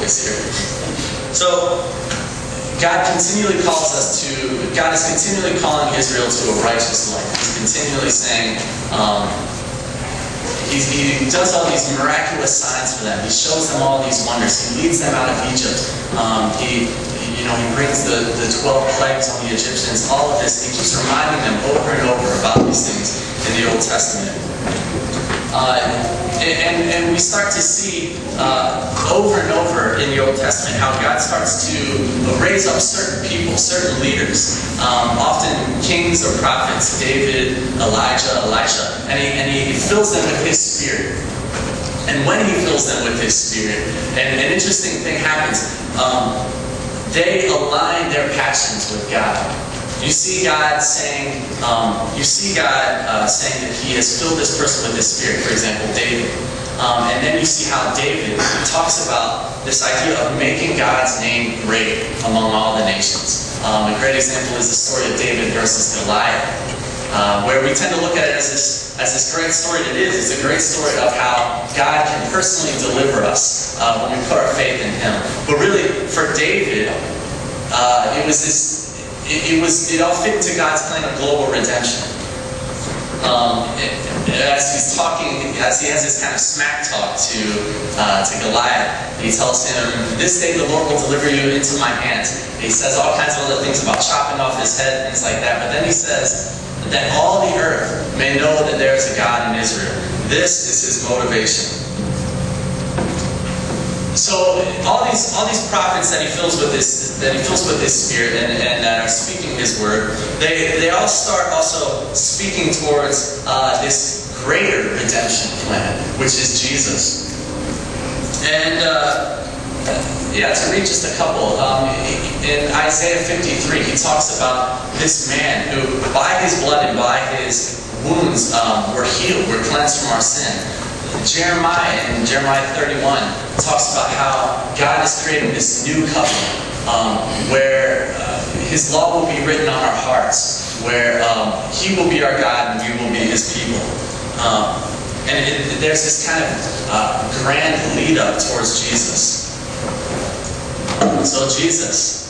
voice here. So, God is continually calling Israel to a righteous life. He's continually saying, he does all these miraculous signs for them. He shows them all these wonders. He leads them out of Egypt. He brings the 12 plagues on the Egyptians. All of this, he keeps reminding them over and over about these things in the Old Testament. And we start to see over and over in the Old Testament how God starts to raise up certain people, certain leaders, often kings or prophets, David, Elijah, Elisha, and he fills them with his Spirit. And when he fills them with his Spirit, and an interesting thing happens, they align their passions with God. You see God saying, saying that he has filled this person with his Spirit, for example, David. And then you see how David talks about this idea of making God's name great among all the nations. A great example is the story of David versus Goliath, where we tend to look at it as this great story that is. It's a great story of how God can personally deliver us when we put our faith in him. But really, for David, it all fit into God's plan of global redemption. As he has this kind of smack talk to Goliath, he tells him, "This day the Lord will deliver you into my hands." He says all kinds of other things about chopping off his head, things like that. But then he says that all the earth may know that there is a God in Israel. This is his motivation. So all these prophets that he fills with his Spirit and that are speaking his word, they all start also speaking towards this greater redemption plan, which is Jesus. And to read just a couple, in Isaiah 53, he talks about this man who, by his blood and by his wounds, we're healed, we're cleansed from our sin. Jeremiah, in Jeremiah 31, talks about how God is creating this new covenant, where his law will be written on our hearts, where he will be our God and we will be his people. There's this kind of grand lead up towards Jesus. So Jesus,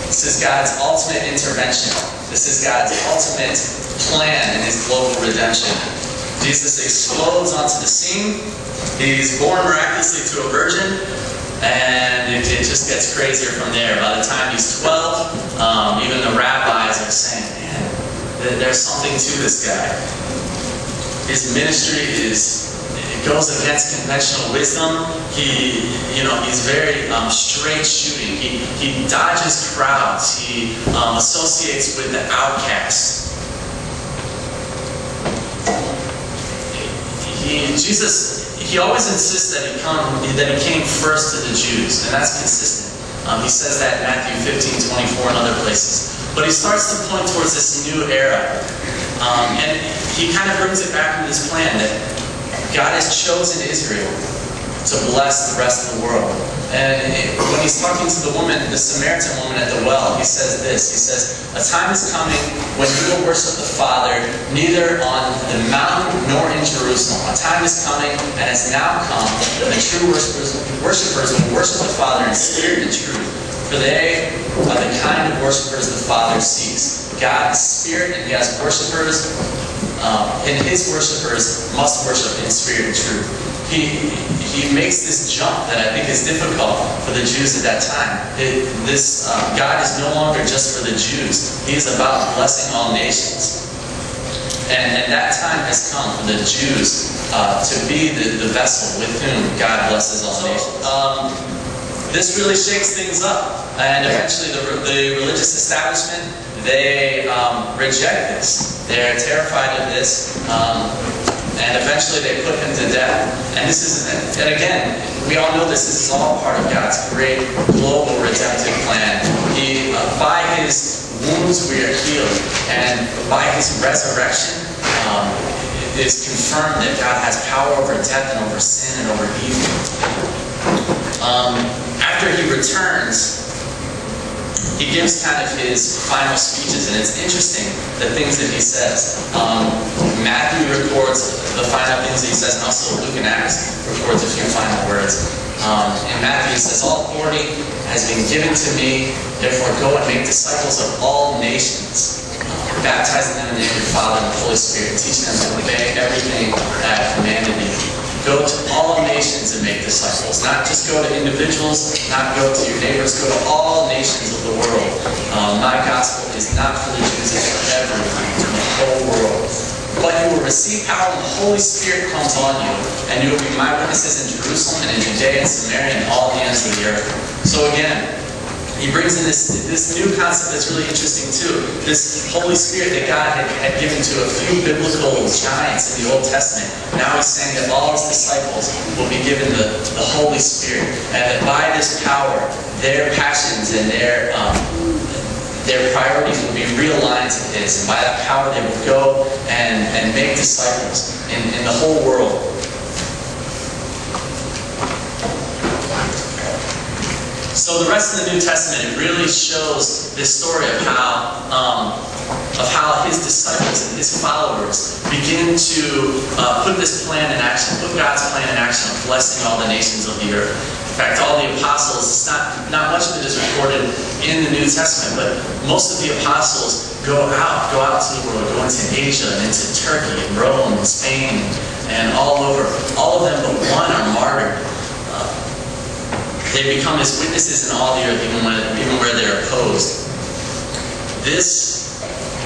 this is God's ultimate intervention. This is God's ultimate plan in his global redemption. Jesus explodes onto the scene. He's born miraculously to a virgin, and it just gets crazier from there. By the time he's 12, even the rabbis are saying, "Man, there's something to this guy." His ministry goes against conventional wisdom. He's very straight shooting. He dodges crowds. He associates with the outcasts. He always insists that he came first to the Jews, and that's consistent. He says that in Matthew 15:24 and other places. But he starts to point towards this new era. And he kind of brings it back into this plan that God has chosen Israel to bless the rest of the world. And when he's talking to the Samaritan woman at the well, he says this. He says, "A time is coming when you will worship the Father neither on the mountain nor in Jerusalem. A time is coming and has now come when the true worshipers will worship the Father in spirit and truth. For they are the kind of worshipers the Father seeks." God is spirit, and he has worshipers, and his worshipers must worship in spirit and truth. He makes this jump that I think is difficult for the Jews at that time. God is no longer just for the Jews. He is about blessing all nations. And that time has come for the Jews to be the vessel with whom God blesses all nations. This really shakes things up. And eventually the religious establishment, they reject this. They're terrified of this. And eventually they put him to death. And again, we all know this is all part of God's great global redemptive plan. By his wounds we are healed, and by his resurrection, it is confirmed that God has power over death and over sin and over evil. After he returns, he gives kind of his final speeches, and it's interesting the things that he says. Matthew records the final things that he says, and also Luke and Acts records a few final words. In Matthew it says, "All authority has been given to me, therefore go and make disciples of all nations, baptizing them in the name of the Father and the Holy Spirit, teaching them to obey everything that I have commanded you. Go to all nations and make disciples." Not just go to individuals, not go to your neighbors, go to all nations of the world. My gospel is not for the Jews, it's for everyone, for the whole world. "But you will receive power when the Holy Spirit comes on you, and you will be my witnesses in Jerusalem and in Judea and Samaria and all the ends of the earth." So again, he brings in this new concept that's really interesting too. This Holy Spirit that God had given to a few biblical giants in the Old Testament. Now he's saying that all his disciples will be given the Holy Spirit. And that by this power, their passions and their priorities will be realigned to his. And by that power, they will go and make disciples in the whole world. So the rest of the New Testament, it really shows this story of how his disciples and his followers begin to put this plan in action, put God's plan in action of blessing all the nations of the earth. In fact, all the apostles, it's not much of it is recorded in the New Testament, but most of the apostles go out to the world, go into Asia and into Turkey and Rome and Spain and all over. All of them but one are martyred. They become his witnesses in all the earth, even where they're opposed. This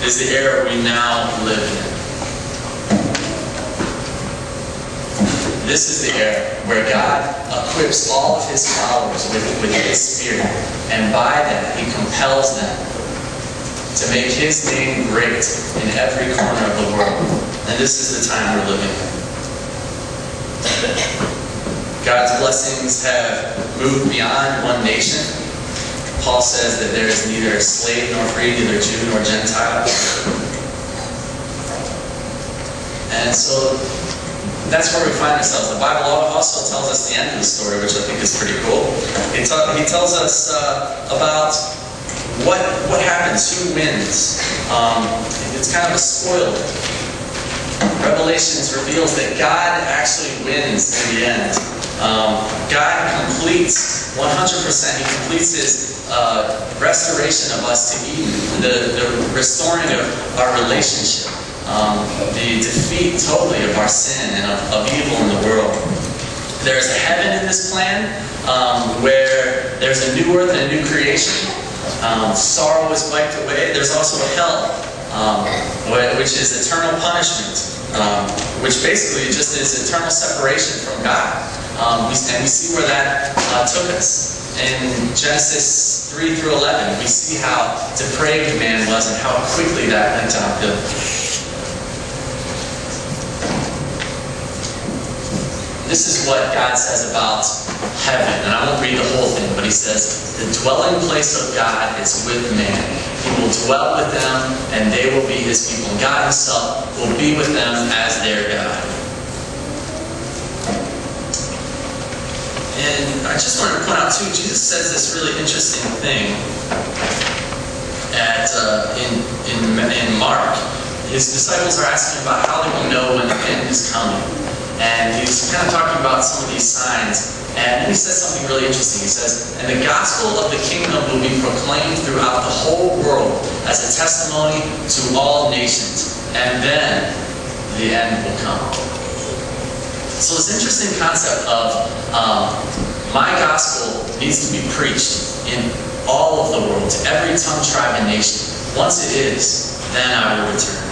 is the era we now live in. This is the era where God equips all of his followers with his Spirit, and by that he compels them to make his name great in every corner of the world. And this is the time we're living in. God's blessings have moved beyond one nation. Paul says that there is neither slave nor free, neither Jew nor Gentile. And so that's where we find ourselves. The Bible also tells us the end of the story, which I think is pretty cool. He tells us about what happens, who wins. It's kind of a spoiler. Revelations reveals that God actually wins in the end. God completes 100%. He completes his restoration of us to Eden, the restoring of our relationship, the defeat totally of our sin and of evil in the world. There's a heaven in this plan where there's a new earth and a new creation. Sorrow is wiped away. There's also a hell, which is eternal punishment, which basically just is eternal separation from God. And we see where that took us. In Genesis 3 through 11, we see how depraved man was and how quickly that went downhill. This is what God says about heaven, and I won't read the whole thing, but he says, "The dwelling place of God is with man. He will dwell with them, and they will be his people. And God himself will be with them as their God." And I just wanted to point out too, Jesus says this really interesting thing in Mark. His disciples are asking about how they will know when the end is coming. And he's kind of talking about some of these signs. And then he says something really interesting. He says, "And the gospel of the kingdom will be proclaimed throughout the whole world as a testimony to all nations. And then the end will come." So this interesting concept of my gospel needs to be preached in all of the world, to every tongue, tribe, and nation. Once it is, then I will return.